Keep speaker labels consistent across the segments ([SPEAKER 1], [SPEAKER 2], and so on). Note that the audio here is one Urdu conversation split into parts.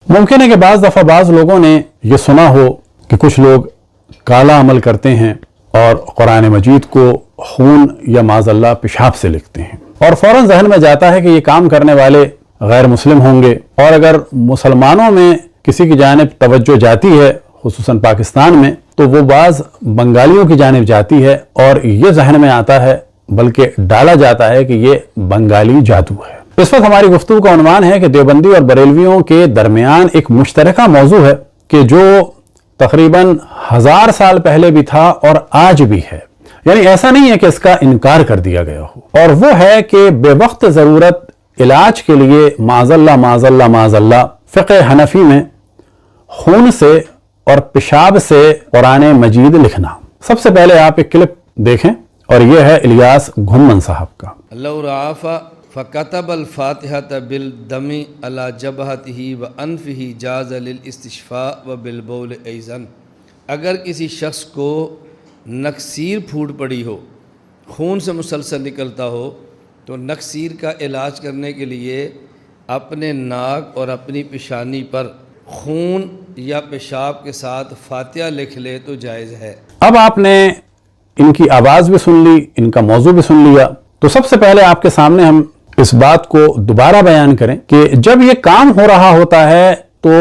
[SPEAKER 1] ممکن ہے کہ بعض دفعہ بعض لوگوں نے یہ سنا ہو کہ کچھ لوگ کالا عمل کرتے ہیں اور قرآن مجید کو خون یا معاذ اللہ پیشاب سے لکھتے ہیں، اور فوراً ذہن میں جاتا ہے کہ یہ کام کرنے والے غیر مسلم ہوں گے، اور اگر مسلمانوں میں کسی کی جانب توجہ جاتی ہے خصوصاً پاکستان میں تو وہ بعض بنگالیوں کی جانب جاتی ہے، اور یہ ذہن میں آتا ہے بلکہ ڈالا جاتا ہے کہ یہ بنگالی جادو ہے۔ اس وقت ہماری گفتگو کا عنوان ہے کہ دیوبندی اور بریلویوں کے درمیان ایک مشترکہ موضوع ہے کہ جو تقریباً 1000 سال پہلے بھی تھا اور آج بھی ہے، یعنی ایسا نہیں ہے کہ اس کا انکار کر دیا گیا ہو، اور وہ ہے کہ بے وقت ضرورت علاج کے لیے معاذ اللہ فقہ حنفی میں خون سے اور پیشاب سے قرآن مجید لکھنا۔ سب سے پہلے آپ ایک کلپ دیکھیں، اور یہ ہے الیاس گھمن صاحب کا۔
[SPEAKER 2] لو رعاف فكتب الفاتحة بالدم على جبهته وأنفه جاز للاستشفاء وبالبول أيضا۔ اگر کسی شخص کو نکسیر پھوٹ پڑی ہو، خون سے مسلسل نکلتا ہو، تو نکسیر کا علاج کرنے کے لیے اپنے ناک اور اپنی پیشانی پر خون یا پیشاب کے ساتھ فاتحہ لکھ لے تو جائز ہے۔
[SPEAKER 1] اب آپ نے ان کی آواز بھی سن لی، ان کا موضوع بھی سن لیا، تو سب سے پہلے آپ کے سامنے ہم اس بات کو دوبارہ بیان کریں کہ جب یہ کام ہو رہا ہوتا ہے تو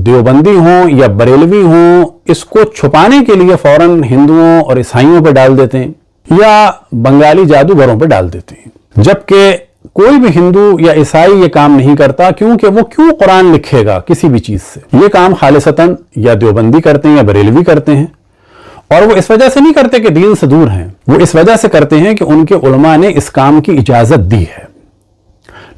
[SPEAKER 1] دیوبندی ہوں یا بریلوی ہوں اس کو چھپانے کے لیے فوراً ہندوؤں اور عیسائیوں پہ ڈال دیتے ہیں یا بنگالی جادوگروں پہ ڈال دیتے ہیں، جبکہ کوئی بھی ہندو یا عیسائی یہ کام نہیں کرتا، کیونکہ وہ کیوں قرآن لکھے گا کسی بھی چیز سے؟ یہ کام خالصتاً یا دیوبندی کرتے ہیں یا بریلوی کرتے ہیں، اور وہ اس وجہ سے نہیں کرتے کہ دین سے دور ہیں، وہ اس وجہ سے کرتے ہیں کہ ان کے علماء نے اس کام کی اجازت دی ہے،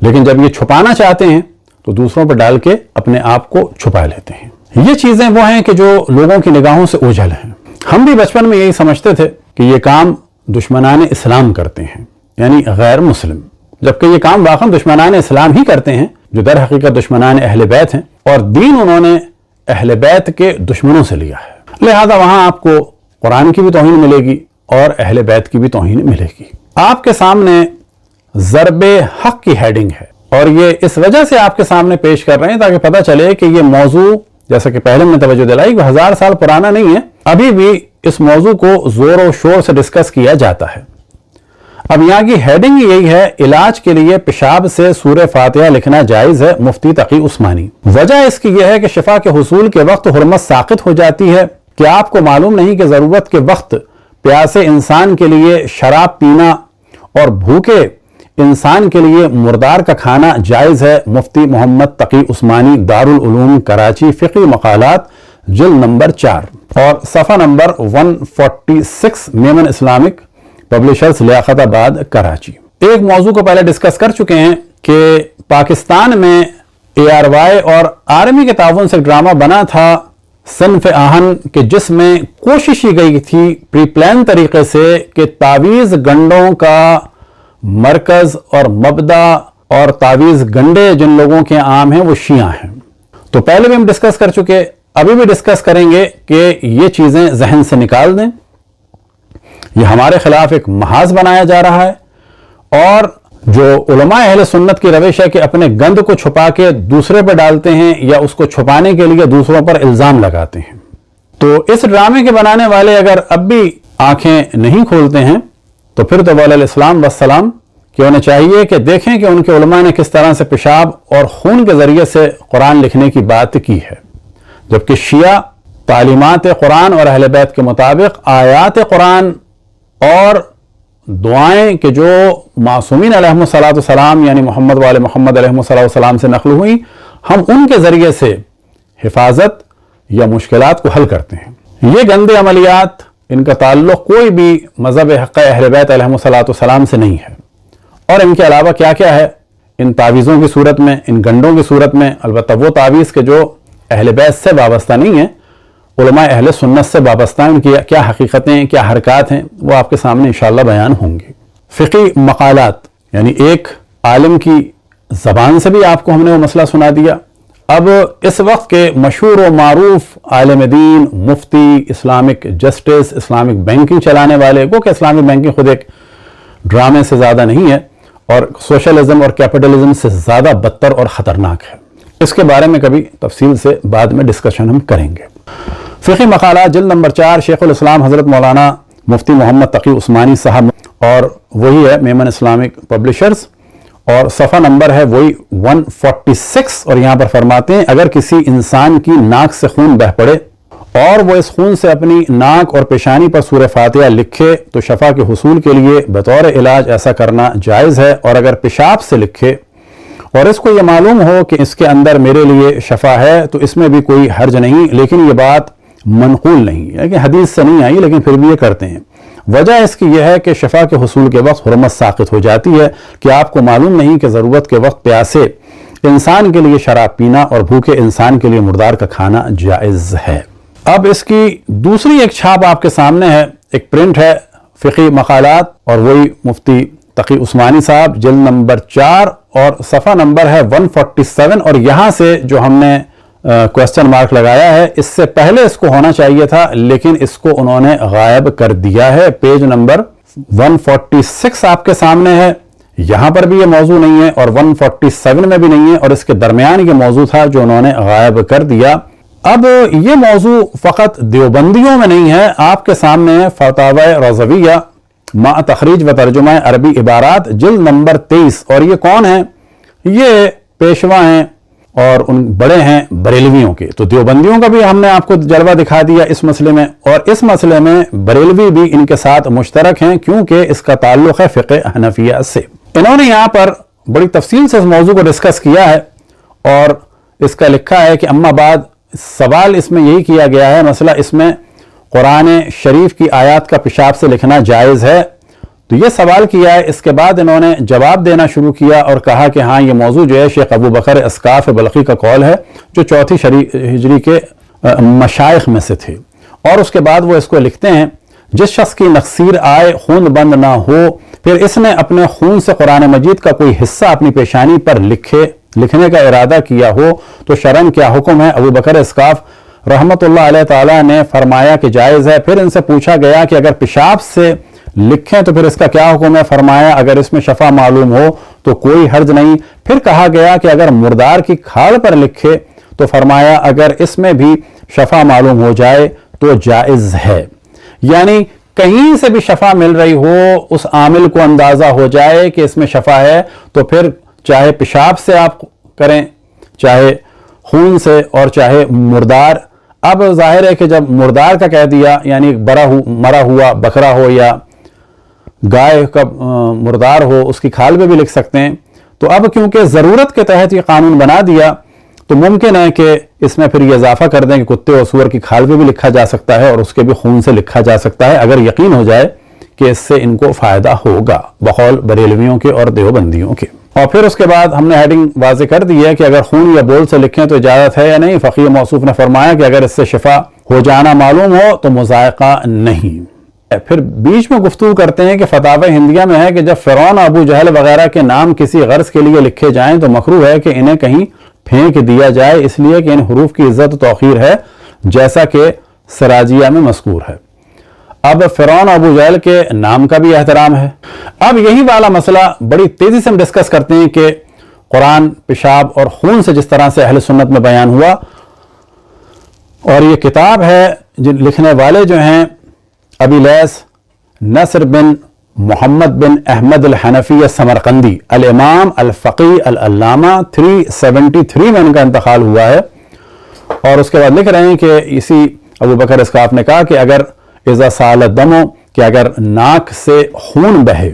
[SPEAKER 1] لیکن جب یہ چھپانا چاہتے ہیں تو دوسروں پر ڈال کے اپنے آپ کو چھپا لیتے ہیں۔ یہ چیزیں وہ ہیں کہ جو لوگوں کی نگاہوں سے اوجھل ہیں۔ ہم بھی بچپن میں یہی سمجھتے تھے کہ یہ کام دشمنان اسلام کرتے ہیں، یعنی غیر مسلم، جبکہ یہ کام واقعا دشمنان اسلام ہی کرتے ہیں، جو در حقیقت دشمنان اہل بیت ہیں، اور دین انہوں نے اہل بیت کے دشمنوں سے لیا ہے، لہذا وہاں آپ کو قرآن کی بھی توہین ملے گی اور اہل بیت کی بھی توہین ملے گی۔ آپ کے سامنے ضرب حق کی ہیڈنگ ہے، اور یہ اس وجہ سے آپ کے سامنے پیش کر رہے ہیں تاکہ پتہ چلے کہ یہ موضوع، جیسا کہ پہلے میں توجہ دلائی، وہ 1000 سال پرانا نہیں ہے، ابھی بھی اس موضوع کو زور و شور سے ڈسکس کیا جاتا ہے۔ اب یہاں کی ہیڈنگ یہی ہے، علاج کے لیے پیشاب سے سورہ فاتحہ لکھنا جائز ہے، مفتی تقی عثمانی۔ وجہ اس کی یہ ہے کہ شفا کے حصول کے وقت حرمت ساقط ہو جاتی ہے۔ کیا آپ کو معلوم نہیں کہ ضرورت کے وقت پیاسے انسان کے لیے شراب پینا اور بھوکے انسان کے لیے مردار کا کھانا جائز ہے؟ مفتی محمد تقی عثمانی، دارالعلوم کراچی، فقی مقالات، جلد نمبر 4 اور صفحہ نمبر 146، میمن اسلامک پبلشرز، لیاقت آباد، کراچی۔ ایک موضوع کو پہلے ڈسکس کر چکے ہیں کہ پاکستان میں ARY اور آرمی کے تعاون سے ڈرامہ بنا تھا صنف آہن، کہ جس میں کوشش کی گئی تھی پری پلان طریقے سے کہ تعویذ گنڈوں کا مرکز اور مبدا اور تعویذ گنڈے جن لوگوں کے عام ہیں وہ شیعہ ہیں۔ تو پہلے بھی ہم ڈسکس کر چکے، ابھی بھی ڈسکس کریں گے کہ یہ چیزیں ذہن سے نکال دیں، یہ ہمارے خلاف ایک محاذ بنایا جا رہا ہے، اور جو علماء اہل سنت کی روش ہے کہ اپنے گند کو چھپا کے دوسرے پر ڈالتے ہیں یا اس کو چھپانے کے لیے دوسروں پر الزام لگاتے ہیں۔ تو اس ڈرامے کے بنانے والے اگر اب بھی آنکھیں نہیں کھولتے ہیں تو پھر تو علیہ السلام والسلام کہ انہیں چاہیے کہ دیکھیں کہ ان کے علماء نے کس طرح سے پیشاب اور خون کے ذریعے سے قرآن لکھنے کی بات کی ہے، جبکہ شیعہ تعلیمات قرآن اور اہل بیت کے مطابق آیات قرآن اور دعائیں کہ جو معصومین علیہم السلام یعنی محمد وآل محمد علیہم السلام سے نقل ہوئی، ہم ان کے ذریعے سے حفاظت یا مشکلات کو حل کرتے ہیں۔ یہ گندے عملیات، ان کا تعلق کوئی بھی مذہب حق اہل بیت علیہم السلام سے نہیں ہے، اور ان کے علاوہ کیا کیا ہے ان تعویذوں کی صورت میں، ان گنڈوں کی صورت میں، البتہ وہ تعویذ کے جو اہل بیت سے وابستہ نہیں ہیں، علماء اہل سنت سے وابستہ ہیں، ان کی کیا حقیقتیں، کیا حرکات ہیں، وہ آپ کے سامنے انشاءاللہ بیان ہوں گی۔ فقی مقالات، یعنی ایک عالم کی زبان سے بھی آپ کو ہم نے وہ مسئلہ سنا دیا۔ اب اس وقت کے مشہور و معروف عالم دین، مفتی، اسلامک جسٹس، اسلامک بینکنگ چلانے والے، وہ کہ اسلامک بینکنگ خود ایک ڈرامے سے زیادہ نہیں ہے اور سوشلزم اور کیپٹلزم سے زیادہ بدتر اور خطرناک ہے۔ اس کے بارے میں کبھی تفصیل سے بعد میں ڈسکشن ہم کریں گے۔ فقہی مقالات جلد نمبر 4، شیخ الاسلام حضرت مولانا مفتی محمد تقی عثمانی صاحب، اور وہی ہے میمن اسلامک پبلشرز، اور صفحہ نمبر ہے وہی 146، اور یہاں پر فرماتے ہیں اگر کسی انسان کی ناک سے خون بہ پڑے اور وہ اس خون سے اپنی ناک اور پیشانی پر سورہ فاتحہ لکھے تو شفا کے حصول کے لیے بطور علاج ایسا کرنا جائز ہے، اور اگر پیشاب سے لکھے اور اس کو یہ معلوم ہو کہ اس کے اندر میرے لیے شفا ہے تو اس میں بھی کوئی حرج نہیں، لیکن یہ بات منقول نہیں ہے کہ حدیث سے نہیں آئی، لیکن پھر بھی یہ کرتے ہیں۔ وجہ اس کی یہ ہے کہ شفا کے حصول کے وقت حرمت ساقط ہو جاتی ہے کہ آپ کو معلوم نہیں کہ ضرورت کے وقت پیاسے انسان کے لیے شراب پینا اور بھوکے انسان کے لیے مردار کا کھانا جائز ہے۔ اب اس کی دوسری ایک چھاپ آپ کے سامنے ہے، ایک پرنٹ ہے فقہی مقالات، اور وہی مفتی تقی عثمانی صاحب، جلد نمبر 4 اور صفحہ نمبر ہے 147، اور یہاں سے جو ہم نے کوسچن مارک لگایا ہے، اس سے پہلے اس کو ہونا چاہیے تھا لیکن اس کو انہوں نے غائب کر دیا ہے۔ پیج نمبر 146 آپ کے سامنے ہے، یہاں پر بھی یہ موضوع نہیں ہے اور 147 میں بھی نہیں ہے، اور اس کے درمیان یہ موضوع تھا جو انہوں نے غائب کر دیا۔ اب یہ موضوع فقط دیوبندیوں میں نہیں ہے، آپ کے سامنے ہے فتاوی رضویہ مع تخریج و ترجمہ عربی عبارات، جلد نمبر 23، اور یہ کون ہیں؟ یہ پیشوا ہیں اور ان بڑے ہیں بریلویوں کے۔ تو دیوبندیوں کا بھی ہم نے آپ کو جلوہ دکھا دیا اس مسئلے میں، اور اس مسئلے میں بریلوی بھی ان کے ساتھ مشترک ہیں کیونکہ اس کا تعلق ہے فقہ حنفیہ سے۔ انہوں نے یہاں پر بڑی تفصیل سے اس موضوع کو ڈسکس کیا ہے، اور اس کا لکھا ہے کہ اما بعد، سوال اس میں یہی کیا گیا ہے، مسئلہ اس میں قرآن شریف کی آیات کا پیشاب سے لکھنا جائز ہے، تو یہ سوال کیا ہے۔ اس کے بعد انہوں نے جواب دینا شروع کیا اور کہا کہ ہاں یہ موضوع جو ہے شیخ ابو بکر اسقاف بلخی کا قول ہے جو 4 ہجری کے مشائخ میں سے تھے، اور اس کے بعد وہ اس کو لکھتے ہیں جس شخص کی نقصیر آئے، خون بند نہ ہو، پھر اس نے اپنے خون سے قرآن مجید کا کوئی حصہ اپنی پیشانی پر لکھنے کا ارادہ کیا ہو تو شرعاً کیا حکم ہے؟ ابو بکر اسقاف رحمت اللہ علیہ تعالیٰ نے فرمایا کہ جائز ہے۔ پھر ان سے پوچھا گیا کہ اگر پیشاب سے لکھیں تو پھر اس کا کیا حکم ہے؟ فرمایا اگر اس میں شفا معلوم ہو تو کوئی حرج نہیں۔ پھر کہا گیا کہ اگر مردار کی کھال پر لکھے تو فرمایا اگر اس میں بھی شفا معلوم ہو جائے تو جائز ہے، یعنی کہیں سے بھی شفا مل رہی ہو، اس عامل کو اندازہ ہو جائے کہ اس میں شفا ہے تو پھر چاہے پیشاب سے آپ کریں، چاہے خون سے، اور چاہے مردار۔ اب ظاہر ہے کہ جب مردار کا کہہ دیا یعنی مرا ہوا بکرا ہو یا گائے کا مردار ہو، اس کی کھال پہ بھی لکھ سکتے ہیں، تو اب کیونکہ ضرورت کے تحت یہ قانون بنا دیا تو ممکن ہے کہ اس میں پھر یہ اضافہ کر دیں کہ کتے اور سور کی کھال پہ بھی لکھا جا سکتا ہے اور اس کے بھی خون سے لکھا جا سکتا ہے، اگر یقین ہو جائے کہ اس سے ان کو فائدہ ہوگا بقول بریلویوں کے اور دیوبندیوں کے۔ اور پھر اس کے بعد ہم نے ہیڈنگ واضح کر دی ہے کہ اگر خون یا بول سے لکھیں تو اجازت ہے یا نہیں۔ فقیہ موصوف نے فرمایا کہ اگر اس سے شفا ہو جانا معلوم ہو تو مذائقہ نہیں۔ پھر بیچ میں گفتگو کرتے ہیں کہ فتاوی ہندیہ میں ہے کہ جب فرعون ابو جہل وغیرہ کے نام کسی غرض کے لیے لکھے جائیں تو مکروہ ہے کہ انہیں کہیں پھینک دیا جائے، اس لیے کہ ان حروف کی عزت و توقیر ہے جیسا کہ سراجیہ میں مذکور ہے۔ اب فرعون ابو جہل کے نام کا بھی احترام ہے۔ اب یہی والا مسئلہ بڑی تیزی سے ہم ڈسکس کرتے ہیں کہ قرآن پیشاب اور خون سے جس طرح سے اہل سنت میں بیان ہوا، اور یہ کتاب ہے جن لکھنے والے جو ہیں ابی لیث نصر بن محمد بن احمد الحنفی السمرقندی، الامام الفقی العلامہ، 373 میں ان کا انتقال ہوا ہے، اور اس کے بعد لکھ رہے ہیں کہ اسی ابو بکر اسقاف نے کہا کہ اگر اذا سال الدم، کہ اگر ناک سے خون بہے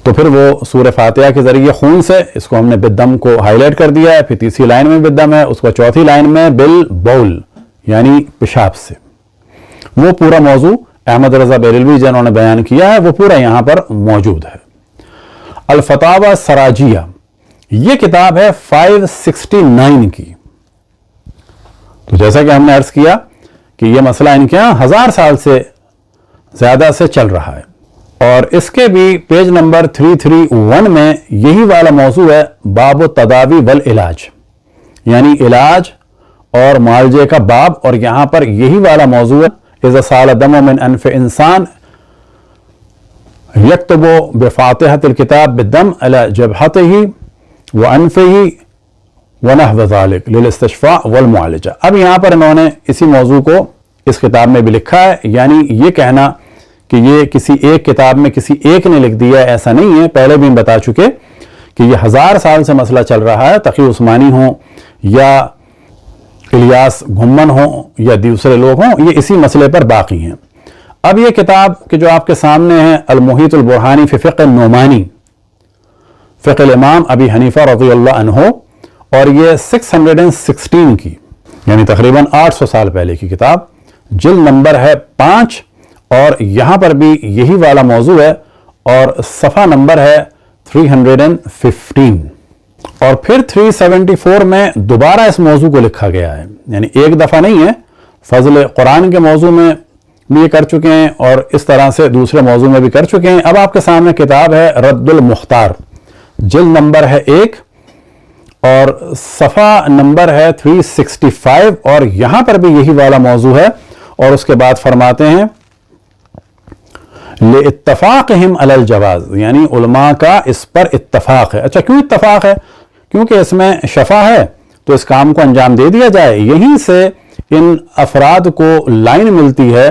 [SPEAKER 1] تو پھر وہ سورہ فاتحہ کے ذریعے خون سے، اس کو ہم نے بالدم کو ہائی لائٹ کر دیا ہے، پھر تیسری لائن میں بالدم ہے، اس کو چوتھی لائن میں بالبول یعنی پیشاب سے۔ وہ پورا موضوع احمد رضا بریلوی جنہوں نے بیان کیا ہے وہ پورا یہاں پر موجود ہے۔ الفتاوی سراجیہ، یہ کتاب ہے 569 کی۔ تو جیسا کہ ہم نے عرض کیا کہ یہ مسئلہ ان کے یہاں 1000 سال سے زیادہ سے چل رہا ہے، اور اس کے بھی پیج نمبر 331 میں یہی والا موضوع ہے، باب التداوی والعلاج، یعنی علاج اور معالجے کا باب، اور یہاں پر یہی والا موضوع ہے، اذا سال الدم من انف انسان یکتب بفاتحة الکتاب بالدم علی جبہتہ وانفہ ونحو ذالک للاستشفاء والمعالجہ۔ اب یہاں پر انہوں نے اسی موضوع کو اس کتاب میں بھی لکھا ہے، یعنی یہ کہنا کہ یہ کسی ایک کتاب میں کسی ایک نے لکھ دیا ایسا نہیں ہے، پہلے بھی ہم بتا چکے کہ یہ 1000 سال سے مسئلہ چل رہا ہے، تقی عثمانی ہوں یا الیاس گھمن ہوں یا دوسرے لوگ ہوں، یہ اسی مسئلے پر باقی ہیں۔ اب یہ کتاب کہ جو آپ کے سامنے ہے المحیط البرہانی فی فقہ النعمانی، فقہ الامام ابی حنیفہ رضی اللہ عنہ، اور یہ 616 کی یعنی تقریباً 800 سال پہلے کی کتاب، جلد نمبر ہے 5 اور یہاں پر بھی یہی والا موضوع ہے اور صفحہ نمبر ہے 315، اور پھر 374 میں دوبارہ اس موضوع کو لکھا گیا ہے، یعنی ایک دفعہ نہیں ہے، فضل قرآن کے موضوع میں بھی یہ کر چکے ہیں اور اس طرح سے دوسرے موضوع میں بھی کر چکے ہیں۔ اب آپ کے سامنے کتاب ہے رد المختار، جلد نمبر ہے 1 اور صفحہ نمبر ہے 365، اور یہاں پر بھی یہی والا موضوع ہے، اور اس کے بعد فرماتے ہیں لاتفاقہم علی الجواز، یعنی علماء کا اس پر اتفاق ہے۔ اچھا، کیوں اتفاق ہے؟ کیونکہ اس میں شفا ہے تو اس کام کو انجام دے دیا جائے۔ یہیں سے ان افراد کو لائن ملتی ہے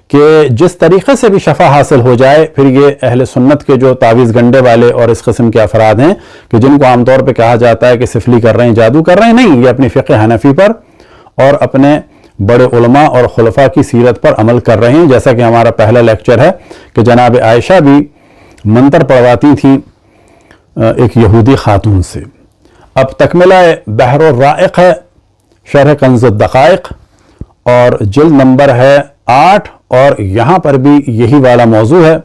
[SPEAKER 1] کہ جس طریقے سے بھی شفا حاصل ہو جائے، پھر یہ اہل سنت کے جو تعویذ گنڈے والے اور اس قسم کے افراد ہیں کہ جن کو عام طور پہ کہا جاتا ہے کہ سفلی کر رہے ہیں، جادو کر رہے ہیں، نہیں، یہ اپنی فقہ حنفی پر اور اپنے بڑے علماء اور خلفاء کی سیرت پر عمل کر رہے ہیں، جیسا کہ ہمارا پہلا لیکچر ہے کہ جناب عائشہ بھی منتر پڑھواتی تھیں ایک یہودی خاتون سے۔ اب تکملہ بحر الرائق ہے، شرح کنز الدقائق، اور جلد نمبر ہے 8 اور یہاں پر بھی یہی والا موضوع ہے،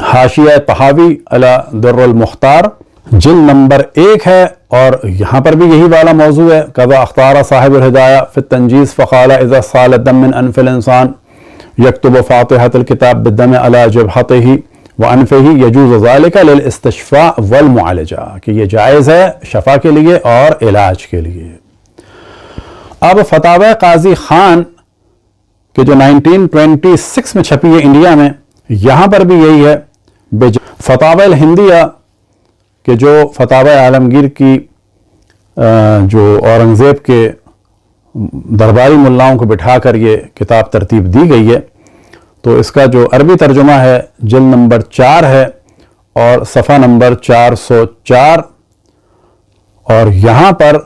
[SPEAKER 1] حاشیہ طحاوی علی در المختار، جلد نمبر 1 ہے، اور یہاں پر بھی یہی والا موضوع ہے، کذا اختار صاحب الہدایہ فی التنجیز فقال اذا سال الدم من انف الانسان یکتب فاتحۃ الکتاب بالدم علی جبہتہ وانفہ یجوز ذلک للاستشفاء والمعالجہ، کہ یہ جائز ہے شفا کے لیے اور علاج کے لیے۔ اب فتاوی قاضی خان کہ جو 1926 میں چھپی ہے انڈیا میں، یہاں پر بھی یہی ہے، فتاوی الہندیہ کہ جو فتاوی عالمگیر کی جو اورنگزیب کے درباری ملاؤں کو بٹھا کر یہ کتاب ترتیب دی گئی ہے، تو اس کا جو عربی ترجمہ ہے جلد نمبر 4 ہے اور صفحہ نمبر 404، اور یہاں پر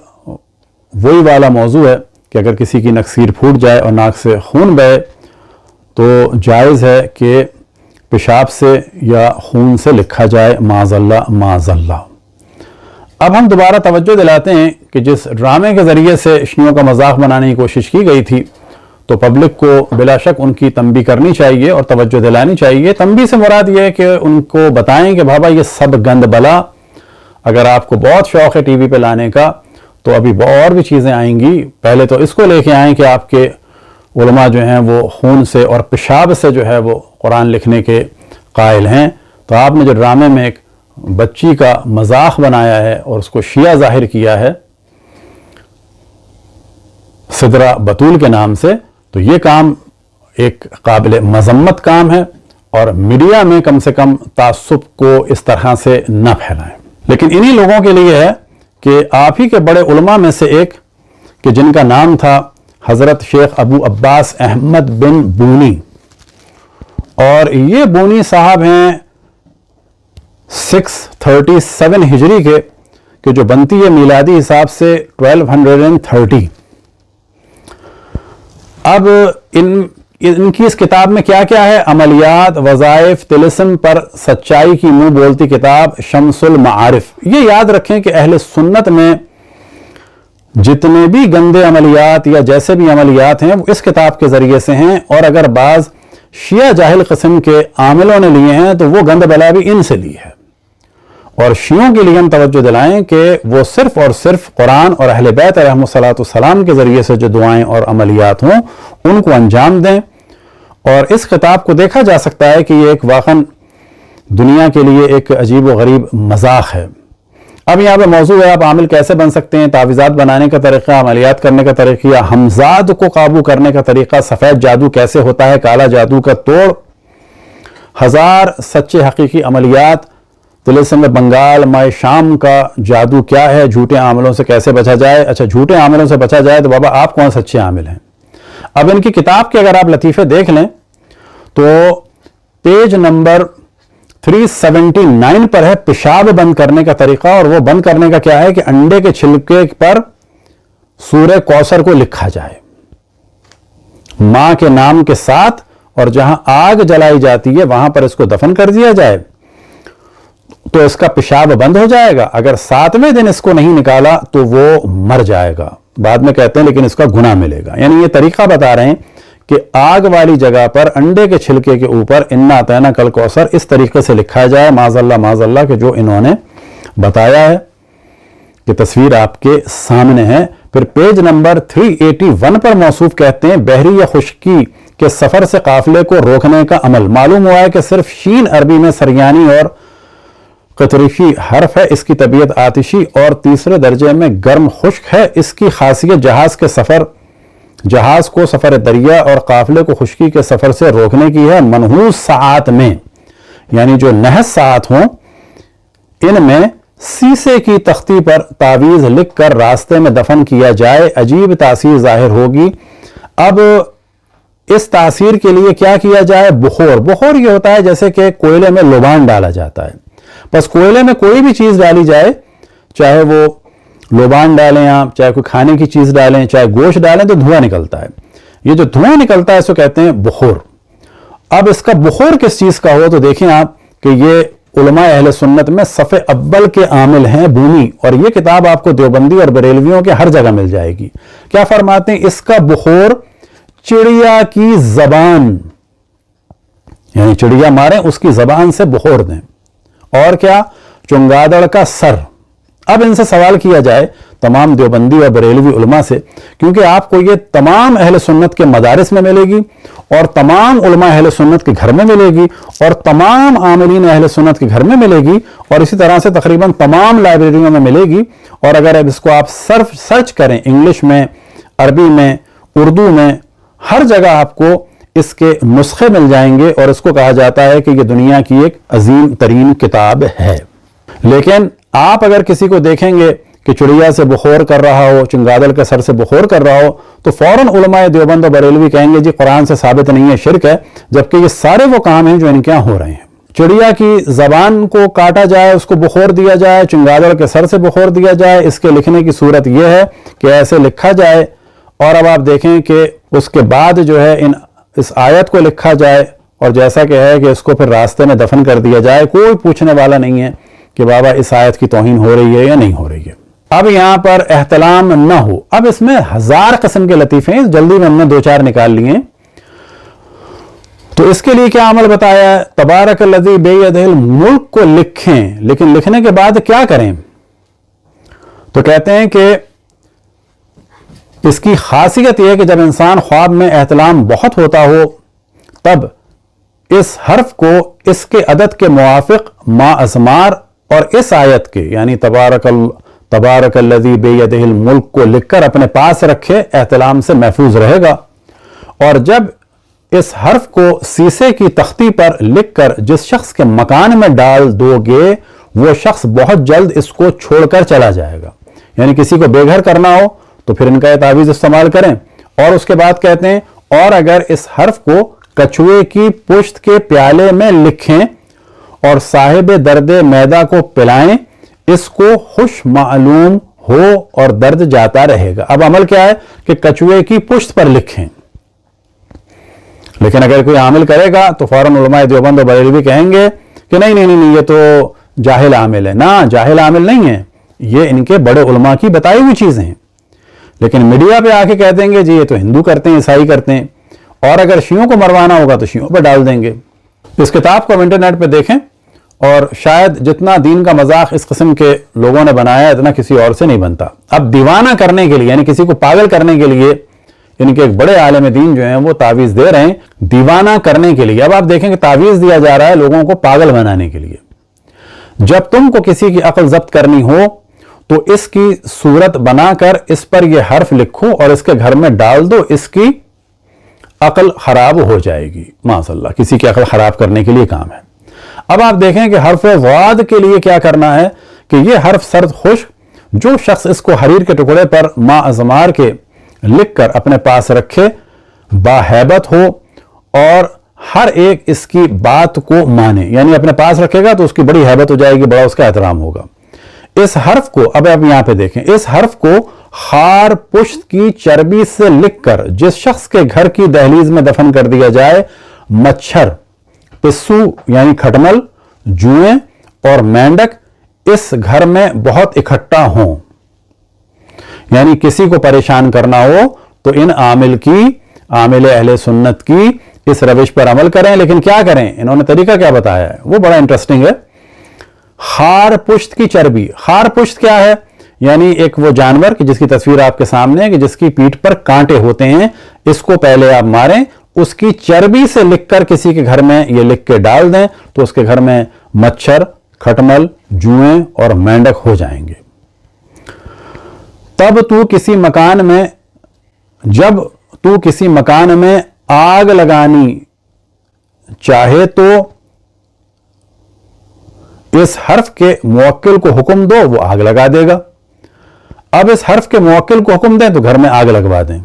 [SPEAKER 1] وہی والا موضوع ہے کہ اگر کسی کی نکسیر پھوٹ جائے اور ناک سے خون بہے تو جائز ہے کہ پیشاب سے یا خون سے لکھا جائے معاذ اللہ معاذ اللہ۔ اب ہم دوبارہ توجہ دلاتے ہیں کہ جس ڈرامے کے ذریعے سے شیعوں کا مذاق بنانے کی کوشش کی گئی تھی، تو پبلک کو بلا شک ان کی تنبیہ کرنی چاہیے اور توجہ دلانی چاہیے۔ تنبیہ سے مراد یہ ہے کہ ان کو بتائیں کہ بابا یہ سب گند بلا، اگر آپ کو بہت شوق ہے ٹی وی پہ لانے کا تو ابھی اور بھی چیزیں آئیں گی، پہلے تو اس کو لے کے آئیں کہ آپ کے علماء جو ہیں وہ خون سے اور پیشاب سے جو ہے وہ قرآن لکھنے کے قائل ہیں۔ تو آپ نے جو ڈرامے میں ایک بچی کا مذاق بنایا ہے اور اس کو شیعہ ظاہر کیا ہے سدرہ بطول کے نام سے، تو یہ کام ایک قابل مذمت کام ہے، اور میڈیا میں کم سے کم تعصب کو اس طرح سے نہ پھیلائیں۔ لیکن انہی لوگوں کے لیے ہے کہ آپ ہی کے بڑے علماء میں سے ایک کہ جن کا نام تھا حضرت شیخ ابو عباس احمد بن بونی، اور یہ بونی صاحب ہیں 637 ہجری کے کہ جو بنتی ہے میلادی حساب سے 1230۔ اب ان کی اس کتاب میں کیا کیا ہے؟ عملیات، وظائف، طلسم پر سچائی کی منہ بولتی کتاب شمس المعارف۔ یہ یاد رکھیں کہ اہل سنت میں جتنے بھی گندے عملیات یا جیسے بھی عملیات ہیں وہ اس کتاب کے ذریعے سے ہیں، اور اگر بعض شیعہ جاہل قسم کے عاملوں نے لیے ہیں تو وہ گند بلا بھی ان سے لی ہے۔ اور شیعوں کے لیے ہم توجہ دلائیں کہ وہ صرف اور صرف قرآن اور اہل بیت علیہم السلام کے ذریعے سے جو دعائیں اور عملیات ہوں ان کو انجام دیں۔ اور اس کتاب کو دیکھا جا سکتا ہے کہ یہ ایک واقعاً دنیا کے لیے ایک عجیب و غریب مذاق ہے۔ اب یہاں پہ موضوع ہے آپ عامل کیسے بن سکتے ہیں، تعویذات بنانے کا طریقہ، عملیات کرنے کا طریقہ، ہمزاد کو قابو کرنے کا طریقہ، سفید جادو کیسے ہوتا ہے، کالا جادو کا توڑ، 1000 سچے حقیقی عملیات طلسم بنگال مائے شام کا جادو کیا ہے, جھوٹے عاملوں سے کیسے بچا جائے. اچھا, جھوٹے عاملوں سے بچا جائے تو بابا آپ کون سچے عامل ہیں؟ اب ان کی کتاب کے اگر آپ لطیفے دیکھ لیں تو پیج نمبر 379 پر ہے پیشاب بند کرنے کا طریقہ, اور وہ بند کرنے کا کیا ہے کہ انڈے کے چھلکے پر سورہ کوثر کو لکھا جائے ماں کے نام کے ساتھ, اور جہاں آگ جلائی جاتی ہے وہاں پر اس کو دفن کر دیا جائے تو اس کا پیشاب بند ہو جائے گا. اگر 7ویں دن اس کو نہیں نکالا تو وہ مر جائے گا. بعد میں کہتے ہیں لیکن اس کا گناہ ملے گا. یعنی یہ طریقہ بتا رہے ہیں کہ آگ والی جگہ پر انڈے کے چھلکے کے اوپر انا اعطیناک کل کوثر اس طریقے سے لکھا جائے, معاذ اللہ کہ جو انہوں نے بتایا ہے کہ تصویر آپ کے سامنے ہے. پھر پیج نمبر 381 پر موصوف کہتے ہیں بحری یا خشکی کے سفر سے قافلے کو روکنے کا عمل. معلوم ہوا ہے کہ صرف شین عربی میں سریانی اور قطریفی حرف ہے. اس کی طبیعت آتشی اور تیسرے درجے میں گرم خشک ہے. اس کی خاصیت جہاز کو سفر دریا اور قافلے کو خشکی کے سفر سے روکنے کی ہے. منحوس ساعات میں, یعنی جو نحس ساعت ہوں, ان میں سیسے کی تختی پر تعویذ لکھ کر راستے میں دفن کیا جائے. عجیب تاثیر ظاہر ہوگی. اب اس تاثیر کے لیے کیا کیا جائے؟ بخور یہ ہوتا ہے جیسے کہ کوئلے میں لوبان ڈالا جاتا ہے. بس کوئلے میں کوئی بھی چیز ڈالی جائے, چاہے وہ لوبان ڈالیں آپ, چاہے کوئی کھانے کی چیز ڈالیں, چاہے گوشت ڈالیں, تو دھواں نکلتا ہے. یہ جو دھواں نکلتا ہے اس کو کہتے ہیں بخور. اب اس کا بخور کس چیز کا ہو تو دیکھیں آپ کہ یہ علماء اہل سنت میں صف اول کے عامل ہیں بومی, اور یہ کتاب آپ کو دیوبندی اور بریلویوں کے ہر جگہ مل جائے گی. کیا فرماتے ہیں؟ اس کا بخور چڑیا کی زبان, یعنی چڑیا ماریں اس کی زبان سے بخور دیں. اور کیا؟ چنگادڑ کا سر. اب ان سے سوال کیا جائے تمام دیوبندی اور بریلوی علماء سے, کیونکہ آپ کو یہ تمام اہل سنت کے مدارس میں ملے گی, اور تمام علماء اہل سنت کے گھر میں ملے گی, اور تمام عاملین اہل سنت کے گھر میں ملے گی, اور اسی طرح سے تقریباً تمام لائبریریوں میں ملے گی. اور اگر اب اس کو آپ سرچ کریں انگلش میں, عربی میں, اردو میں, ہر جگہ آپ کو اس کے نسخے مل جائیں گے, اور اس کو کہا جاتا ہے کہ یہ دنیا کی ایک عظیم ترین کتاب ہے. لیکن آپ اگر کسی کو دیکھیں گے کہ چڑیا سے بخور کر رہا ہو, چنگادڑ کے سر سے بخور کر رہا ہو, تو فوراً علماء دیوبند و بریلوی کہیں گے جی قرآن سے ثابت نہیں ہے, شرک ہے. جبکہ یہ سارے وہ کام ہیں جو ان کے یہاں ہو رہے ہیں. چڑیا کی زبان کو کاٹا جائے, اس کو بخور دیا جائے, چنگادڑ کے سر سے بخور دیا جائے. اس کے لکھنے کی صورت یہ ہے کہ ایسے لکھا جائے, اور اب آپ دیکھیں کہ اس کے بعد جو ہے اس آیت کو لکھا جائے, اور جیسا کہ ہے کہ اس کو پھر راستے میں دفن کر دیا جائے. کوئی پوچھنے والا نہیں ہے کہ بابا اس آیت کی توہین ہو رہی ہے یا نہیں ہو رہی ہے. اب یہاں پر احتلام نہ ہو. اب اس میں 1000 قسم کے لطیفے ہیں, جلدی میں ہم نے 2-4 نکال لیے. تو اس کے لیے کیا عمل بتایا ہے؟ تبارک الذی بیدہ الملک کو لکھیں, لیکن لکھنے کے بعد کیا کریں؟ تو کہتے ہیں کہ اس کی خاصیت یہ ہے کہ جب انسان خواب میں احتلام بہت ہوتا ہو تب اس حرف کو اس کے عدد کے موافق ما ازمار اور اس آیت کے یعنی تبارک الذی بیدہ الملک کو لکھ کر اپنے پاس رکھے, احتلام سے محفوظ رہے گا. اور جب اس حرف کو سیسے کی تختی پر لکھ کر جس شخص کے مکان میں ڈال دو گے وہ شخص بہت جلد اس کو چھوڑ کر چلا جائے گا. یعنی کسی کو بے گھر کرنا ہو تو پھر ان کا یہ تعویذ استعمال کریں. اور اس کے بعد کہتے ہیں اور اگر اس حرف کو کچھوے کی پشت کے پیالے میں لکھیں اور صاحب درد معدہ کو پلائیں, اس کو خوش معلوم ہو اور درد جاتا رہے گا. اب عمل کیا ہے کہ کچھوے کی پشت پر لکھیں. لیکن اگر کوئی عامل کرے گا تو فوراً علماء دیوبند و بریلوی کہیں گے کہ نہیں یہ تو جاہل عامل ہے. نہ, جاہل عامل نہیں ہے, یہ ان کے بڑے علماء کی بتائی ہوئی چیزیں ہیں. لیکن میڈیا پہ آ کے کہہ دیں گے جی یہ تو ہندو کرتے ہیں, عیسائی کرتے ہیں, اور اگر شیعوں کو مروانا ہوگا تو شیعوں پہ ڈال دیں گے. اس کتاب کو انٹرنیٹ پہ دیکھیں, اور شاید جتنا دین کا مذاق اس قسم کے لوگوں نے بنایا اتنا کسی اور سے نہیں بنتا. اب دیوانہ کرنے کے لیے یعنی کسی کو پاگل کرنے کے لیے ان کے ایک بڑے عالم دین جو ہیں وہ تعویذ دے رہے ہیں دیوانہ کرنے کے لیے. اب آپ دیکھیں کہ تعویذ دیا جا رہا ہے لوگوں کو پاگل بنانے کے لیے. جب تم کو کسی کی عقل ضبط کرنی ہو تو اس کی صورت بنا کر اس پر یہ حرف لکھو اور اس کے گھر میں ڈال دو, اس کی عقل خراب ہو جائے گی. معاذ اللہ, کسی کی عقل خراب کرنے کے لیے کام ہے. اب آپ دیکھیں کہ حرف غاد کے لیے کیا کرنا ہے کہ یہ حرف سرد خشک، جو شخص اس کو حریر کے ٹکڑے پر ما ازمار کے لکھ کر اپنے پاس رکھے باہیبت ہو اور ہر ایک اس کی بات کو مانے، یعنی اپنے پاس رکھے گا تو اس کی بڑی ہیبت ہو جائے گی، بڑا اس کا احترام ہوگا۔ اس حرف کو اب یہاں پہ دیکھیں، اس حرف کو خار پشت کی چربی سے لکھ کر جس شخص کے گھر کی دہلیز میں دفن کر دیا جائے، مچھر، پسو یعنی کھٹمل، جوئیں اور مینڈک اس گھر میں بہت اکٹھا ہوں، یعنی کسی کو پریشان کرنا ہو تو ان عامل اہل سنت کی اس روش پر عمل کریں۔ لیکن کیا کریں؟ انہوں نے طریقہ کیا بتایا ہے وہ بڑا انٹرسٹنگ ہے۔ خار پشت کی چربی، خار پشت کیا ہے؟ یعنی ایک وہ جانور کہ جس کی تصویر آپ کے سامنے ہے کہ جس کی پیٹھ پر کانٹے ہوتے ہیں، اس کو پہلے آپ ماریں، اس کی چربی سے لکھ کر کسی کے گھر میں یہ لکھ کے ڈال دیں تو اس کے گھر میں مچھر، کھٹمل، جوئیں اور مینڈک ہو جائیں گے۔ جب تو کسی مکان میں آگ لگانی چاہے تو اس حرف کے موکل کو حکم دو، وہ آگ لگا دے گا۔ اب اس حرف کے موکل کو حکم دیں تو گھر میں آگ لگوا دیں۔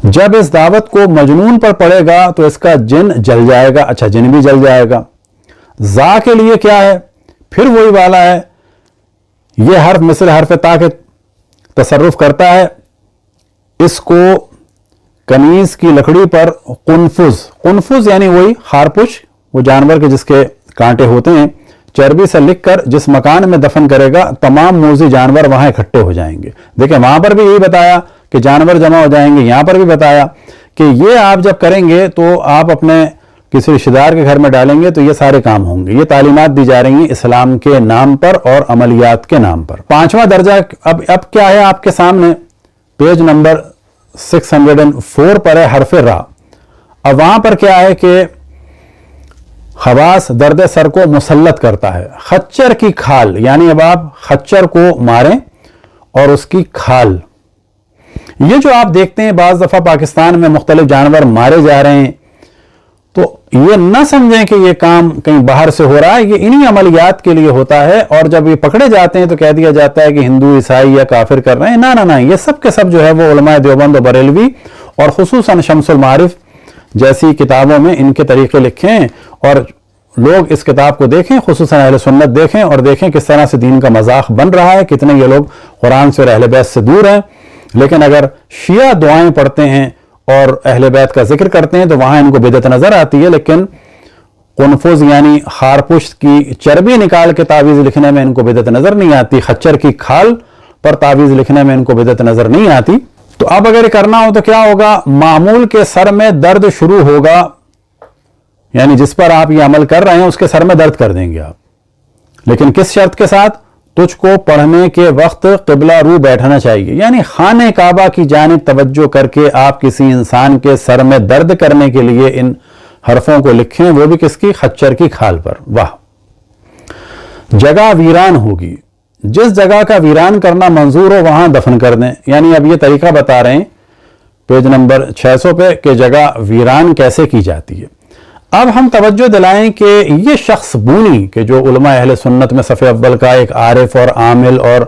[SPEAKER 1] جب اس دعوت کو مجنون پر پڑے گا تو اس کا جن جل جائے گا، اچھا جن بھی جل جائے گا۔ زا کے لیے کیا ہے؟ پھر وہی والا ہے، یہ حرف مثل حرف تا کے تصرف کرتا ہے۔ اس کو کنیز کی لکڑی پر قنفذ یعنی وہی خارپش، وہ جانور کے جس کے کانٹے ہوتے ہیں، چربی سے لکھ کر جس مکان میں دفن کرے گا تمام موذی جانور وہاں اکٹھے ہو جائیں گے۔ دیکھیں وہاں پر بھی یہی بتایا کہ جانور جمع ہو جائیں گے، یہاں پر بھی بتایا کہ یہ آپ جب کریں گے تو آپ اپنے کسی رشتہ دار کے گھر میں ڈالیں گے تو یہ سارے کام ہوں گے۔ یہ تعلیمات دی جا رہی ہیں اسلام کے نام پر اور عملیات کے نام پر۔ 5واں درجہ اب کیا ہے آپ کے سامنے؟ پیج نمبر 604 پر ہے حرف را۔ اب وہاں پر کیا ہے کہ خواص درد سر کو مسلط کرتا ہے۔ خچر کی کھال، یعنی اب آپ خچر کو ماریں اور اس کی کھال، یہ جو آپ دیکھتے ہیں بعض دفعہ پاکستان میں مختلف جانور مارے جا رہے ہیں، تو یہ نہ سمجھیں کہ یہ کام کہیں باہر سے ہو رہا ہے، یہ انہی عملیات کے لیے ہوتا ہے، اور جب یہ پکڑے جاتے ہیں تو کہہ دیا جاتا ہے کہ ہندو، عیسائی یا کافر کر رہے ہیں۔ نہ، یہ سب کے سب جو ہے وہ علماء دیوبند و بریلوی اور خصوصاً شمس المعارف جیسی کتابوں میں ان کے طریقے لکھے ہیں، اور لوگ اس کتاب کو دیکھیں، خصوصاً اہل سنت دیکھیں اور دیکھیں کس طرح سے دین کا مذاق بن رہا ہے، کتنے یہ لوگ قرآن سے اور اہل بیت سے دور ہیں۔ لیکن اگر شیعہ دعائیں پڑھتے ہیں اور اہل بیت کا ذکر کرتے ہیں تو وہاں ان کو بدعت نظر آتی ہے، لیکن قنفذ یعنی خارپشت کی چربی نکال کے تعویذ لکھنے میں ان کو بدعت نظر نہیں آتی، خچر کی کھال پر تعویذ لکھنے میں ان کو بدعت نظر نہیں آتی۔ تو اب اگر یہ کرنا ہو تو کیا ہوگا؟ معمول کے سر میں درد شروع ہوگا، یعنی جس پر آپ یہ عمل کر رہے ہیں اس کے سر میں درد کر دیں گے آپ، لیکن کس شرط کے ساتھ؟ تجھ کو پڑھنے کے وقت قبلہ رو بیٹھنا چاہیے، یعنی خانہ کعبہ کی جانب توجہ کر کے آپ کسی انسان کے سر میں درد کرنے کے لیے ان حرفوں کو لکھیں، وہ بھی کس کی؟ خچر کی کھال پر۔ واہ! جگہ ویران ہوگی، جس جگہ کا ویران کرنا منظور ہو وہاں دفن کر دیں، یعنی اب یہ طریقہ بتا رہے ہیں پیج نمبر 600 پہ کہ جگہ ویران کیسے کی جاتی ہے۔ اب ہم توجہ دلائیں کہ یہ شخص بونی کہ جو علماء اہل سنت میں صف اول کا ایک عارف اور عامل اور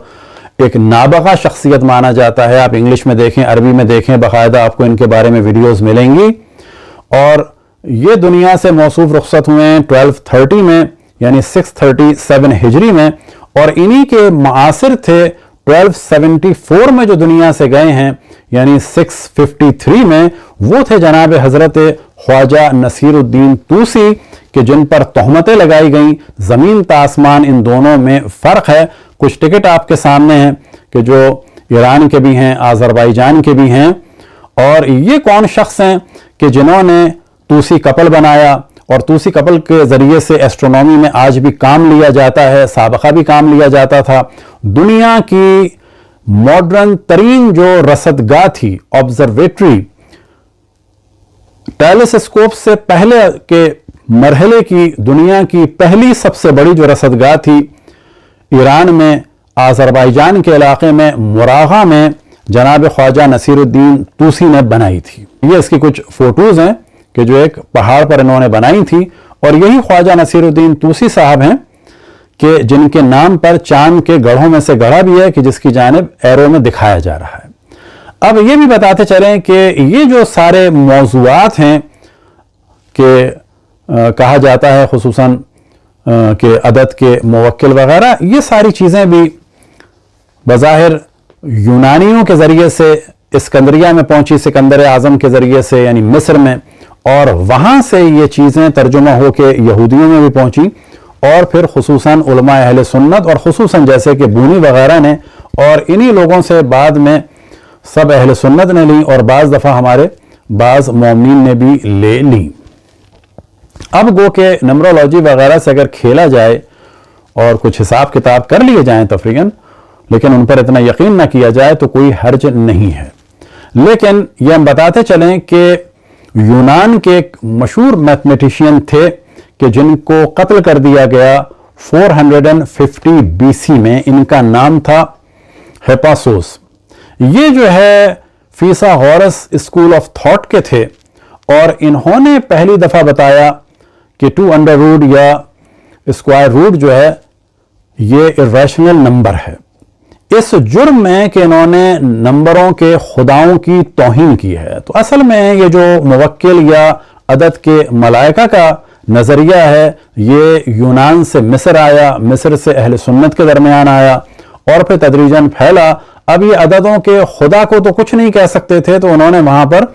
[SPEAKER 1] ایک نابغہ شخصیت مانا جاتا ہے، آپ انگلش میں دیکھیں، عربی میں دیکھیں، باقاعدہ آپ کو ان کے بارے میں ویڈیوز ملیں گی، اور یہ دنیا سے موصوف رخصت ہوئے ہیں 1230 میں یعنی 637 ہجری میں، اور انہی کے معاصر تھے 1274 میں جو دنیا سے گئے ہیں یعنی 653 میں، وہ تھے جناب حضرت خواجہ نصیر الدین طوسی کہ جن پر تہمتیں لگائی گئیں۔ زمین تا آسمان ان دونوں میں فرق ہے۔ کچھ ٹکٹ آپ کے سامنے ہیں کہ جو ایران کے بھی ہیں، آذربائیجان کے بھی ہیں، اور یہ کون شخص ہیں کہ جنہوں نے طوسی کپل بنایا، اور طوسی کپل کے ذریعے سے ایسٹرونومی میں آج بھی کام لیا جاتا ہے، سابقہ بھی کام لیا جاتا تھا۔ دنیا کی ماڈرن ترین جو رصدگاہ تھی، آبزرویٹری، ٹیلیسکوپ سے پہلے کے مرحلے کی دنیا کی پہلی سب سے بڑی جو رصدگاہ تھی، ایران میں آذربائیجان کے علاقے میں مراغہ میں جناب خواجہ نصیر الدین طوسی نے بنائی تھی۔ یہ اس کی کچھ فوٹوز ہیں کہ جو ایک پہاڑ پر انہوں نے بنائی تھی، اور یہی خواجہ نصیر الدین طوسی صاحب ہیں کہ جن کے نام پر چاند کے گڑھوں میں سے گڑھا بھی ہے کہ جس کی جانب ایرو میں دکھایا جا رہا ہے۔ اب یہ بھی بتاتے چلیں کہ یہ جو سارے موضوعات ہیں کہ کہا جاتا ہے خصوصاً کہ عدد کے موکل وغیرہ، یہ ساری چیزیں بھی بظاہر یونانیوں کے ذریعے سے اسکندریہ میں پہنچی، سکندر اعظم کے ذریعے سے یعنی مصر میں، اور وہاں سے یہ چیزیں ترجمہ ہو کے یہودیوں میں بھی پہنچی، اور پھر خصوصاً علماء اہل سنت اور خصوصاً جیسے کہ بونی وغیرہ نے، اور انہی لوگوں سے بعد میں سب اہل سنت نے لی، اور بعض دفعہ ہمارے بعض مومنین نے بھی لے لی۔ اب گو کہ نمرولوجی وغیرہ سے اگر کھیلا جائے اور کچھ حساب کتاب کر لیے جائیں تفریقاً، لیکن ان پر اتنا یقین نہ کیا جائے تو کوئی حرج نہیں ہے۔ لیکن یہ ہم بتاتے چلیں کہ یونان کے ایک مشہور میتھمیٹیشین تھے کہ جن کو قتل کر دیا گیا 450 BC میں، ان کا نام تھا ہیپاسوس۔ یہ جو ہے فیثاغورس اسکول آف تھاٹ کے تھے، اور انہوں نے پہلی دفعہ بتایا کہ 2√ یا اسکوائر روٹ جو ہے یہ irrational نمبر ہے، اس جرم میں کہ انہوں نے نمبروں کے خداؤں کی توہین کی ہے۔ تو اصل میں یہ جو موکل یا عدد کے ملائکہ کا نظریہ ہے، یہ یونان سے مصر آیا، مصر سے اہل سنت کے درمیان آیا، اور پھر تدریجاً پھیلا۔ اب یہ عددوں کے خدا کو تو کچھ نہیں کہہ سکتے تھے، تو انہوں نے وہاں پر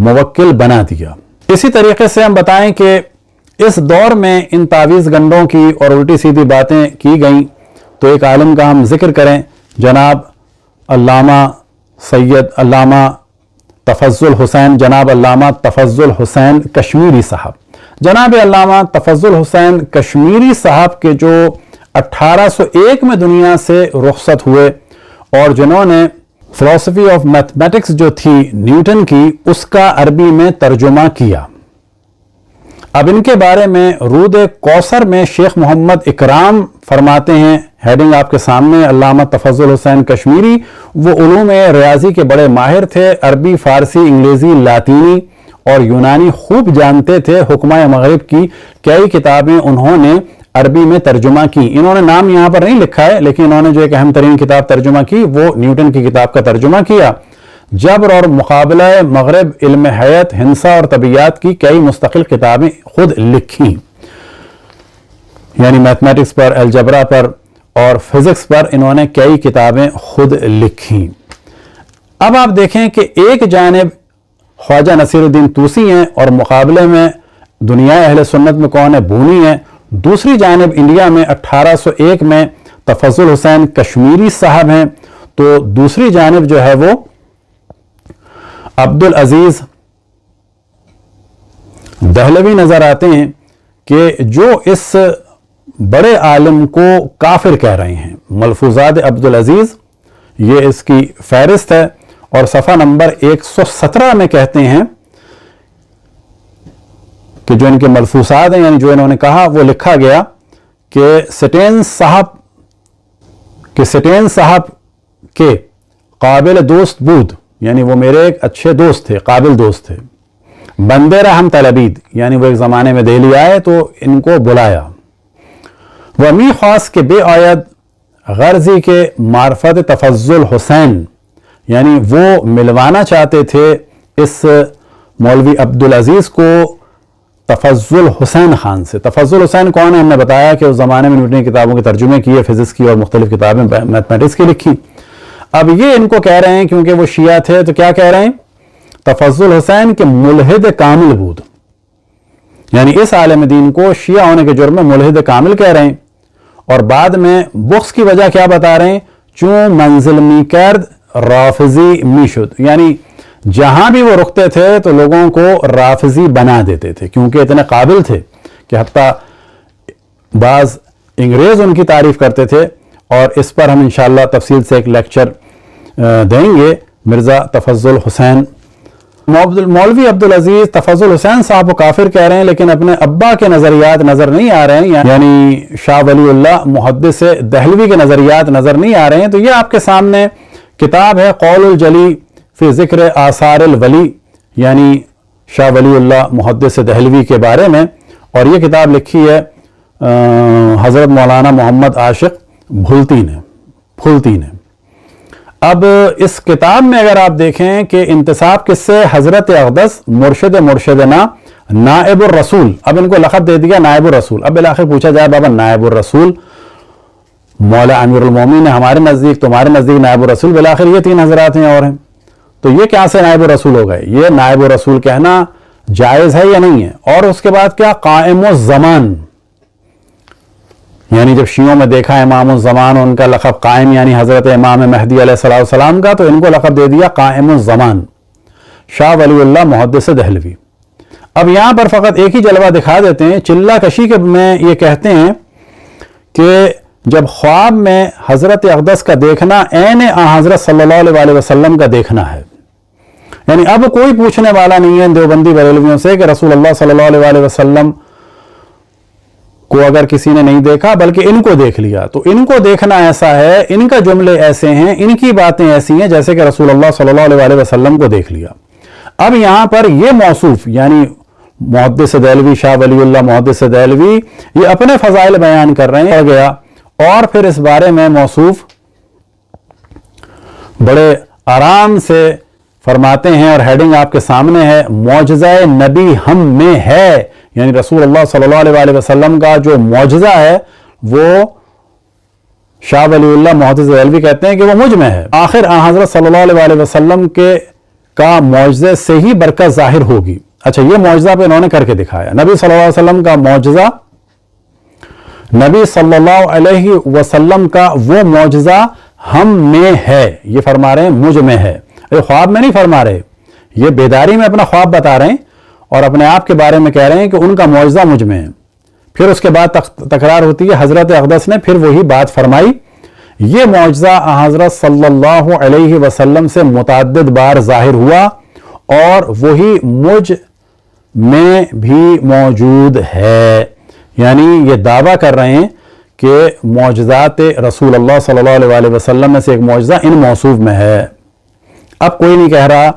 [SPEAKER 1] موکل بنا دیا۔ اسی طریقے سے ہم بتائیں کہ اس دور میں ان تعویذ گنڈوں کی اور الٹی سیدھی باتیں کی گئیں، تو ایک عالم کا ہم ذکر کریں، جناب علامہ سید علامہ تفضل حسین، جناب علامہ تفضل حسین کشمیری صاحب۔ جناب علامہ تفضل حسین کشمیری صاحب کے جو 1801 میں دنیا سے رخصت ہوئے، اور جنہوں نے فلسفی آف میتھمیٹکس جو تھی نیوٹن کی، اس کا عربی میں ترجمہ کیا۔ اب ان کے بارے میں رود کوثر میں شیخ محمد اکرام فرماتے ہیں، ہیڈنگ آپ کے سامنے، علامہ تفضل حسین کشمیری وہ علوم ریاضی کے بڑے ماہر تھے، عربی، فارسی، انگریزی، لاطینی اور یونانی خوب جانتے تھے۔ حکمائے مغرب کی کئی کتابیں انہوں نے عربی میں ترجمہ کی۔ انہوں نے نام یہاں پر نہیں لکھا ہے، لیکن انہوں نے جو ایک اہم ترین کتاب ترجمہ کی وہ نیوٹن کی کتاب کا ترجمہ کیا۔ جبر اور مقابلہ مغرب، علم حیات، ہندسہ اور طبیعیات کی کئی مستقل کتابیں خود لکھیں، یعنی میتھمیٹکس پر، الجبرا پر اور فزکس پر انہوں نے کئی کتابیں خود لکھیں۔ اب آپ دیکھیں کہ ایک جانب خواجہ نصیر الدین طوسی ہیں اور مقابلے میں دنیا اہل سنت میں کون ہے؟ بونی ہیں۔ دوسری جانب انڈیا میں 1801 میں تفضل حسین کشمیری صاحب ہیں، تو دوسری جانب جو ہے وہ عبدالعزیز دہلوی نظر آتے ہیں کہ جو اس بڑے عالم کو کافر کہہ رہے ہیں۔ ملفوظات عبدالعزیز یہ اس کی فہرست ہے، اور صفحہ نمبر 117 میں کہتے ہیں کہ جو ان کے ملفوظات ہیں، یعنی جو انہوں نے کہا وہ لکھا گیا کہ سٹین صاحب کے قابل دوست بود، یعنی وہ میرے ایک اچھے دوست تھے، قابل دوست تھے۔ بندے رحم طلبید، یعنی وہ ایک زمانے میں دہلی آئے تو ان کو بلایا۔ وہ می خواص کے بے آید غرضی کے معرفت تفضل حسین، یعنی وہ ملوانا چاہتے تھے اس مولوی عبدالعزیز کو تفضل حسین خان سے۔ تفضل حسین کون ہے؟ ہم نے بتایا کہ اس زمانے میں نیوٹن کی کتابوں کے ترجمے کیے، فزکس کی اور مختلف کتابیں میتھمیٹکس کی لکھی۔ اب یہ ان کو کہہ رہے ہیں، کیونکہ وہ شیعہ تھے تو کیا کہہ رہے ہیں؟ تفضل حسین کے ملحد کامل بود، یعنی اس عالم دین کو شیعہ ہونے کے جرم میں ملحد کامل کہہ رہے ہیں۔ اور بعد میں بغض کی وجہ کیا بتا رہے ہیں؟ چون منزل می کرد رافضی می شد، یعنی جہاں بھی وہ رکتے تھے تو لوگوں کو رافضی بنا دیتے تھے، کیونکہ اتنے قابل تھے کہ حتیٰ بعض انگریز ان کی تعریف کرتے تھے۔ اور اس پر ہم انشاءاللہ تفصیل سے ایک لیکچر دیں گے۔ مرزا تفضل حسین، مولوی عبدالعزیز تفضل حسین صاحب کو کافر کہہ رہے ہیں، لیکن اپنے ابا کے نظریات نظر نہیں آ رہے ہیں، یعنی شاہ ولی اللہ محدث دہلوی کے نظریات نظر نہیں آ رہے ہیں۔ تو یہ آپ کے سامنے کتاب ہے قول الجلی فی ذکر آثار الولی، یعنی شاہ ولی اللہ محدث دہلوی کے بارے میں، اور یہ کتاب لکھی ہے حضرت مولانا محمد عاشق بھلتی نے. اب اس کتاب میں اگر آپ دیکھیں کہ انتساب کس سے؟ حضرت اقدس مرشدنا نائب الرسول. اب ان کو لقب دے دیا نائب الرسول. اب بالآخر پوچھا جائے بابا نائب الرسول مولا امیر المومنین ہے ہمارے نزدیک، تمہارے نزدیک نائب الرسول بالآخر یہ 3 حضرات ہیں اور ہیں، تو یہ کیا سے نائب الرسول ہو گئے؟ یہ نائب الرسول کہنا جائز ہے یا نہیں ہے؟ اور اس کے بعد کیا؟ قائم الزمان. یعنی جب شیعوں میں دیکھا امام الزمان، ان کا لقب قائم یعنی حضرت امام مہدی علیہ السلام کا، تو ان کو لقب دے دیا قائم الزمان، شاہ ولی اللہ محدث دہلوی. اب یہاں پر فقط ایک ہی جلوہ دکھا دیتے ہیں، چلہ کشی کے میں یہ کہتے ہیں کہ جب خواب میں حضرت اقدس کا دیکھنا عین حضرت صلی اللہ علیہ وسلم کا دیکھنا ہے. یعنی اب کوئی پوچھنے والا نہیں ہے دیوبندی بریلویوں سے کہ رسول اللہ صلی اللہ علیہ وسلم کو اگر کسی نے نہیں دیکھا بلکہ ان کو دیکھ لیا، تو ان کو دیکھنا ایسا ہے، ان کا جملے ایسے ہیں، ان کی باتیں ایسی ہیں جیسے کہ رسول اللہ صلی اللہ علیہ وسلم کو دیکھ لیا. اب یہاں پر یہ موصوف یعنی محدث دہلوی، شاہ ولی اللہ محدث دہلوی، یہ اپنے فضائل بیان کر رہے ہیں گیا، اور پھر اس بارے میں موصوف بڑے آرام سے فرماتے ہیں، اور ہیڈنگ آپ کے سامنے ہے، معجزہ نبی ہم میں ہے. یعنی رسول اللہ صلی اللہ علیہ وسلم کا جو معجزہ ہے وہ شاہ ولی اللہ محدث دہلوی کہتے ہیں کہ وہ مجھ میں ہے. آخر حضرت صلی اللہ علیہ وسلم کا معجزے سے ہی برکت ظاہر ہوگی. اچھا، یہ معجزہ پہ انہوں نے کر کے دکھایا. نبی صلی اللہ علیہ وسلم کا معجزہ، نبی صلی اللہ علیہ وسلم کا وہ معجزہ ہم میں ہے. یہ فرما رہے ہیں مجھ میں ہے، یہ خواب میں نہیں فرما رہے، یہ بیداری میں اپنا خواب بتا رہے ہیں اور اپنے آپ کے بارے میں کہہ رہے ہیں کہ ان کا معجزہ مجھ میں ہے. پھر اس کے بعد تکرار ہوتی ہے، حضرت اقدس نے پھر وہی بات فرمائی. یہ معجزہ حضرت صلی اللہ علیہ وسلم سے متعدد بار ظاہر ہوا اور وہی مجھ میں بھی موجود ہے. یعنی یہ دعویٰ کر رہے ہیں کہ معجزات رسول اللہ صلی اللہ علیہ وسلم میں سے ایک معجزہ ان موصوف میں ہے. اب کوئی نہیں کہہ رہا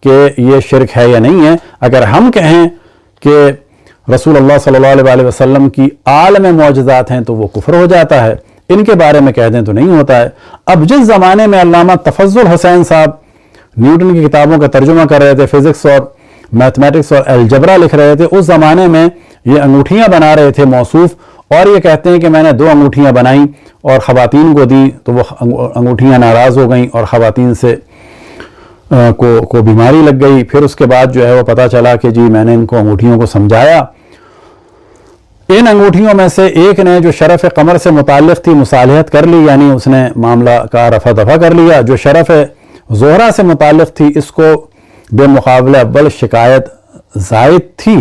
[SPEAKER 1] کہ یہ شرک ہے یا نہیں ہے. اگر ہم کہیں کہ رسول اللہ صلی اللہ علیہ وسلم کی آل میں معجزات ہیں تو وہ کفر ہو جاتا ہے، ان کے بارے میں کہہ دیں تو نہیں ہوتا ہے. اب جس زمانے میں علامہ تفضل حسین صاحب نیوٹن کی کتابوں کا ترجمہ کر رہے تھے، فزکس اور میتھمیٹکس اور الجبرا لکھ رہے تھے، اس زمانے میں یہ انگوٹھیاں بنا رہے تھے موصوف، اور یہ کہتے ہیں کہ میں نے 2 انگوٹھیاں بنائیں اور خواتین کو دیں تو وہ انگوٹھیاں ناراض ہو گئیں اور خواتین سے کو بیماری لگ گئی. پھر اس کے بعد جو ہے وہ پتا چلا کہ جی میں نے ان کو انگوٹھیوں کو سمجھایا. ان انگوٹھیوں میں سے ایک نے جو شرف قمر سے متعلق تھی مصالحت کر لی، یعنی اس نے معاملہ کا رفع دفع کر لیا. جو شرف زہرہ سے متعلق تھی اس کو بے مقابلہ اول شکایت زائد تھی،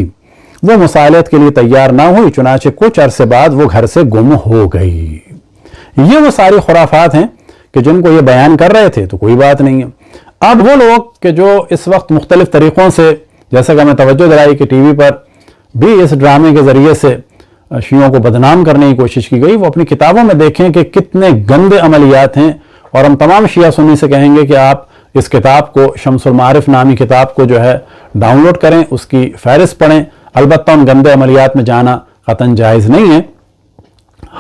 [SPEAKER 1] وہ مصالحت کے لیے تیار نہ ہوئی، چنانچہ کچھ عرصے بعد وہ گھر سے گم ہو گئی. یہ وہ ساری خرافات ہیں کہ جن کو یہ بیان کر رہے تھے، تو کوئی بات نہیں ہے. اب وہ لوگ کہ جو اس وقت مختلف طریقوں سے، جیسا کہ ہمیں توجہ دلائی کہ ٹی وی پر بھی اس ڈرامے کے ذریعے سے شیعوں کو بدنام کرنے کی کوشش کی گئی، وہ اپنی کتابوں میں دیکھیں کہ کتنے گندے عملیات ہیں. اور ہم تمام شیعہ سنی سے کہیں گے کہ آپ اس کتاب کو، شمس المعارف نامی کتاب کو جو ہے ڈاؤن لوڈ کریں، اس کی فہرست پڑھیں. البتہ ان گندے عملیات میں جانا قطعاً جائز نہیں ہے.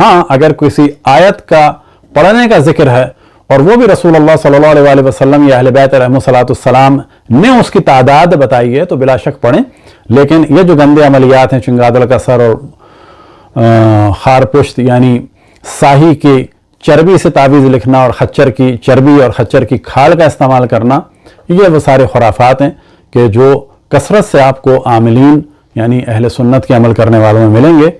[SPEAKER 1] ہاں، اگر کسی آیت کا پڑھنے کا ذکر ہے اور وہ بھی رسول اللہ صلی اللہ علیہ وسلم یا اہل بیت علیہم السلام نے اس کی تعداد بتائی ہے تو بلا شک پڑھیں. لیکن یہ جو گندے عملیات ہیں، چنگادل کا سر اور خارپشت یعنی ساہی کی چربی سے تعویذ لکھنا اور خچر کی چربی اور خچر کی کھال کا استعمال کرنا، یہ وہ سارے خرافات ہیں کہ جو کثرت سے آپ کو عاملین یعنی اہل سنت کے عمل کرنے والوں میں ملیں گے.